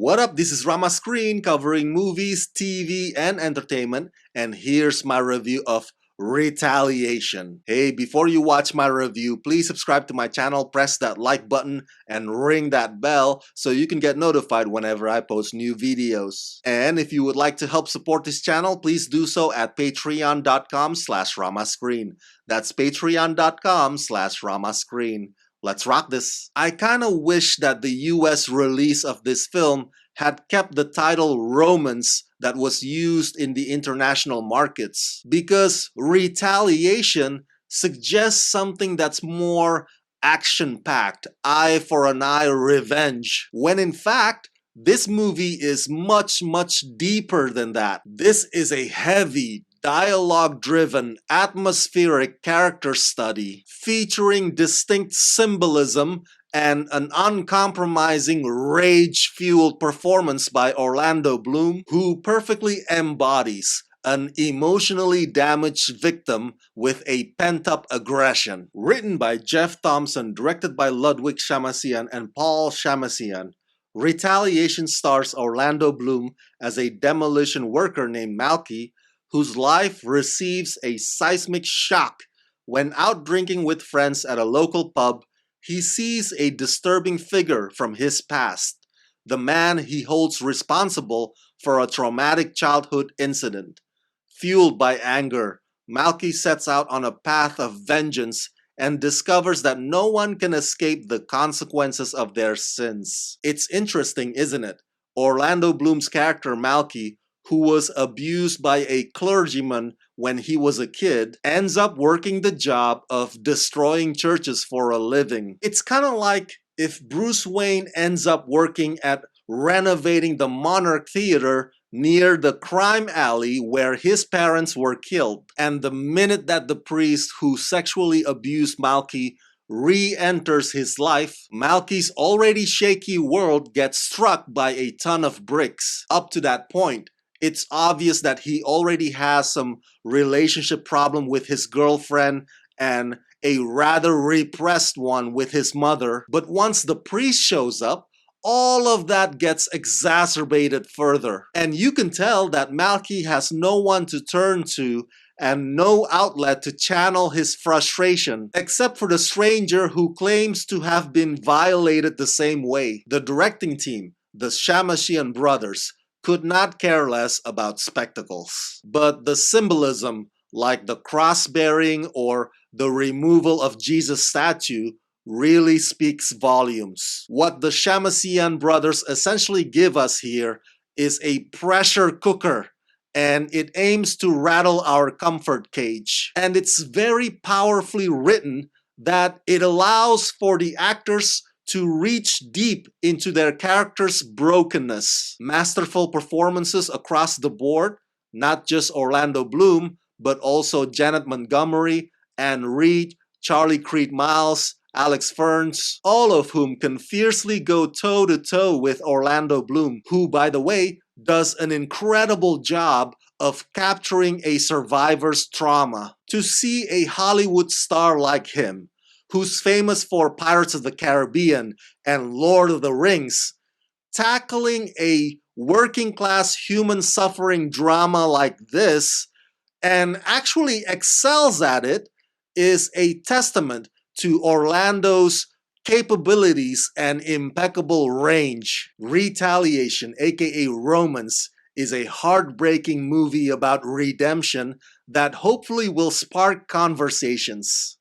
What up? This is Rama Screen covering movies, TV, and entertainment, and here's my review of Retaliation. Hey, before you watch my review, please subscribe to my channel, press that like button, and ring that bell so you can get notified whenever I post new videos. And if you would like to help support this channel, please do so at patreon.com/ramascreen. That's patreon.com/ramascreen. Let's rock this. I kinda wish that the US release of this film had kept the title Romans that was used in the international markets, because Retaliation suggests something that's more action-packed, eye for an eye revenge, when in fact, this movie is much deeper than that. This is a heavy, dialogue-driven, atmospheric character study featuring distinct symbolism and an uncompromising rage-fueled performance by Orlando Bloom, who perfectly embodies an emotionally damaged victim with a pent-up aggression. Written by Jeff Thompson, directed by Ludwig Shamasian and Paul Shamasian, Retaliation stars Orlando Bloom as a demolition worker named Malky, whose life receives a seismic shock when out drinking with friends at a local pub. He sees a disturbing figure from his past, the man he holds responsible for a traumatic childhood incident. Fueled by anger, Malky sets out on a path of vengeance and discovers that no one can escape the consequences of their sins. It's interesting, isn't it? Orlando Bloom's character Malky, who was abused by a clergyman when he was a kid, ends up working the job of destroying churches for a living. It's kind of like if Bruce Wayne ends up working at renovating the Monarch Theater near the crime alley where his parents were killed, and the minute that the priest who sexually abused Malky re-enters his life, Malky's already shaky world gets struck by a ton of bricks. Up to that point, it's obvious that he already has some relationship problem with his girlfriend and a rather repressed one with his mother. But once the priest shows up, all of that gets exacerbated further. And you can tell that Malky has no one to turn to and no outlet to channel his frustration, except for the stranger who claims to have been violated the same way. The directing team, the Shamasian brothers, could not care less about spectacles. But the symbolism, like the cross-bearing or the removal of Jesus' statue, really speaks volumes. What the Shamasian brothers essentially give us here is a pressure cooker, and it aims to rattle our comfort cage. And it's very powerfully written that it allows for the actors to reach deep into their characters' brokenness. Masterful performances across the board, not just Orlando Bloom, but also Janet Montgomery, Anne Reed, Charlie Creed Miles, Alex Ferns, all of whom can fiercely go toe-to-toe with Orlando Bloom, who, by the way, does an incredible job of capturing a survivor's trauma. To see a Hollywood star like him, who's famous for Pirates of the Caribbean and Lord of the Rings, tackling a working-class human suffering drama like this and actually excels at it is a testament to Orlando's capabilities and impeccable range. Retaliation, aka Romans, is a heartbreaking movie about redemption that hopefully will spark conversations.